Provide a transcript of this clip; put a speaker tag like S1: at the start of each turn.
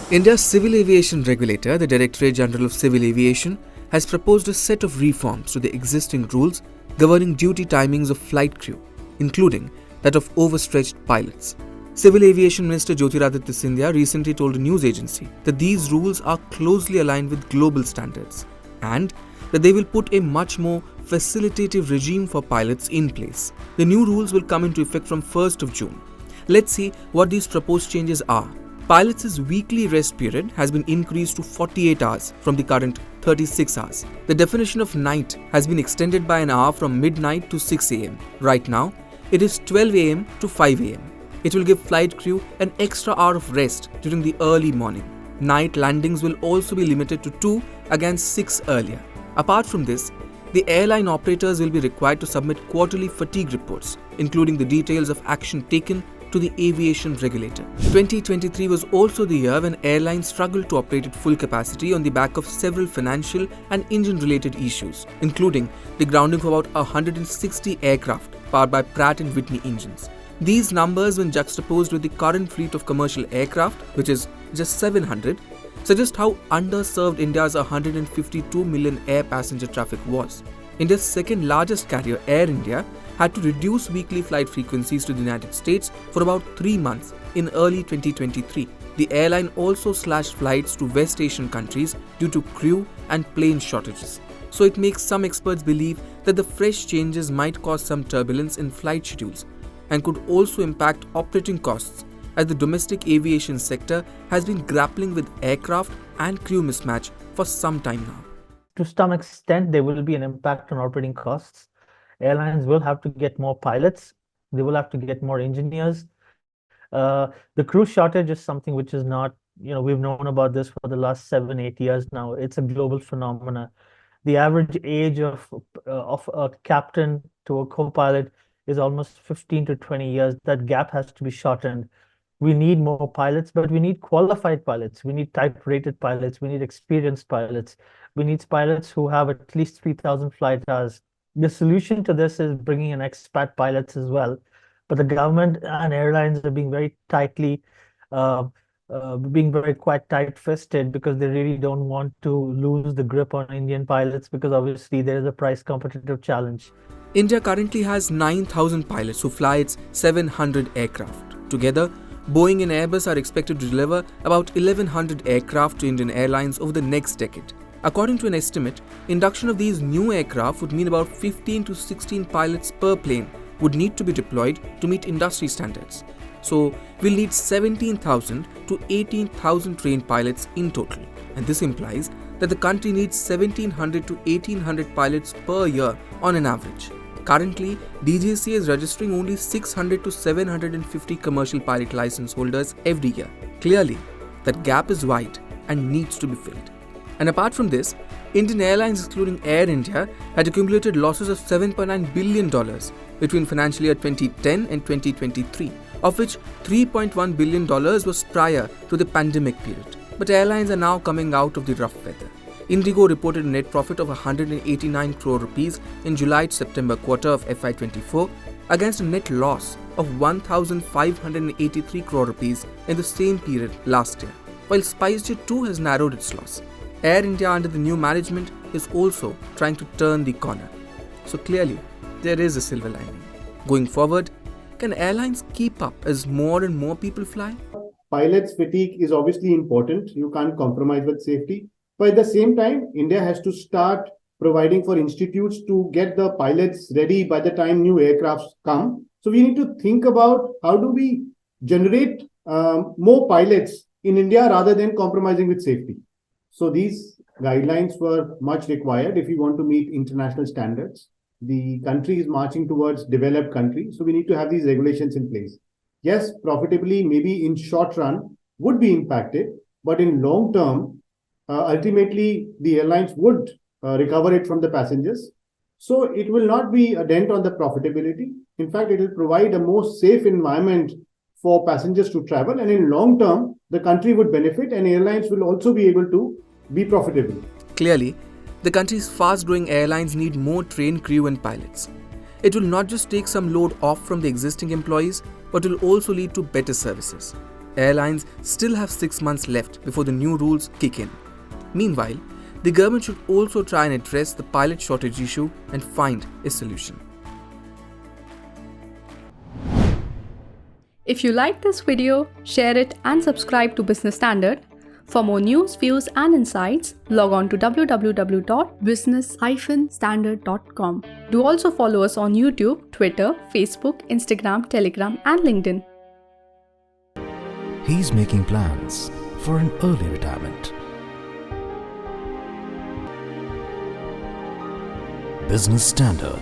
S1: India's civil aviation regulator, the Directorate General of Civil Aviation, has proposed a set of reforms to the existing rules governing duty timings of flight crew, including that of overstretched pilots. Civil Aviation Minister Jyotiraditya Scindia recently told a news agency that these rules are closely aligned with global standards and that they will put a much more facilitative regime for pilots in place. The new rules will come into effect from 1st of June. Let's see what these proposed changes are. Pilots' weekly rest period has been increased to 48 hours from the current 36 hours. The definition of night has been extended by an hour from midnight to 6 am. Right now, it is 12 am to 5 am. It will give flight crew an extra hour of rest during the early morning. Night landings will also be limited to 2 against 6 earlier. Apart from this, the airline operators will be required to submit quarterly fatigue reports, including the details of action taken to the aviation regulator. 2023 was also the year when airlines struggled to operate at full capacity on the back of several financial and engine-related issues, including the grounding of about 160 aircraft powered by Pratt & Whitney engines. These numbers, when juxtaposed with the current fleet of commercial aircraft, which is just 700, suggest how underserved India's 152 million air passenger traffic was. India's second largest carrier, Air India, had to reduce weekly flight frequencies to the United States for about 3 months in early 2023. The airline also slashed flights to West Asian countries due to crew and plane shortages. So it makes some experts believe that the fresh changes might cause some turbulence in flight schedules and could also impact operating costs, as the domestic aviation sector has been grappling with aircraft and crew mismatch for some time now.
S2: To some extent, there will be an impact on operating costs. Airlines will have to get more pilots. They will have to get more engineers. The crew shortage is something which is not, we've known about this for the last 7-8 years now. It's a global phenomena. The average age of a captain to a co-pilot is almost 15 to 20 years. That gap has to be shortened. We need more pilots, but we need qualified pilots. We need type-rated pilots. We need experienced pilots. We need pilots who have at least 3,000 flight hours. The solution to this is bringing in expat pilots as well. But the government and airlines are being very quite tight-fisted because they really don't want to lose the grip on Indian pilots, because obviously there is a price competitive challenge.
S1: India currently has 9,000 pilots who fly its 700 aircraft. Together, Boeing and Airbus are expected to deliver about 1,100 aircraft to Indian Airlines over the next decade. According to an estimate, induction of these new aircraft would mean about 15 to 16 pilots per plane would need to be deployed to meet industry standards. So, we'll need 17,000 to 18,000 trained pilots in total. And this implies that the country needs 1,700 to 1,800 pilots per year on an average. Currently, DGCA is registering only 600 to 750 commercial pilot license holders every year. Clearly, that gap is wide and needs to be filled. And apart from this, Indian Airlines, including Air India, had accumulated losses of $7.9 billion between financial year 2010 and 2023, of which $3.1 billion was prior to the pandemic period. But airlines are now coming out of the rough weather. Indigo reported a net profit of 189 crore rupees in July to September quarter of FY24 against a net loss of 1,583 crore rupees in the same period last year, while SpiceJet too has narrowed its loss. Air India under the new management is also trying to turn the corner. So clearly, there is a silver lining. Going forward, can airlines keep up as more and more people fly?
S3: Pilots' fatigue is obviously important. You can't compromise with safety. But at the same time, India has to start providing for institutes to get the pilots ready by the time new aircrafts come. So we need to think about how do we generate more pilots in India rather than compromising with safety. So these guidelines were much required if we want to meet international standards. The country is marching towards developed country, so we need to have these regulations in place. Yes, profitably, maybe in short run would be impacted, but in long term, ultimately the airlines would recover it from the passengers. So it will not be a dent on the profitability. In fact, it will provide a more safe environment for passengers to travel, and in long term, the country would benefit and airlines will also be able to be profitable.
S1: Clearly, the country's fast-growing airlines need more trained crew and pilots. It will not just take some load off from the existing employees, but will also lead to better services. airlines still have 6 months left before the new rules kick in. Meanwhile, the government should also try and address the pilot shortage issue and find a solution.
S4: If you like this video, share it and subscribe to Business Standard. For more news, views and insights, log on to www.business-standard.com. Do also follow us on YouTube, Twitter, Facebook, Instagram, Telegram and LinkedIn.
S5: He's making plans for an early retirement. Business Standard.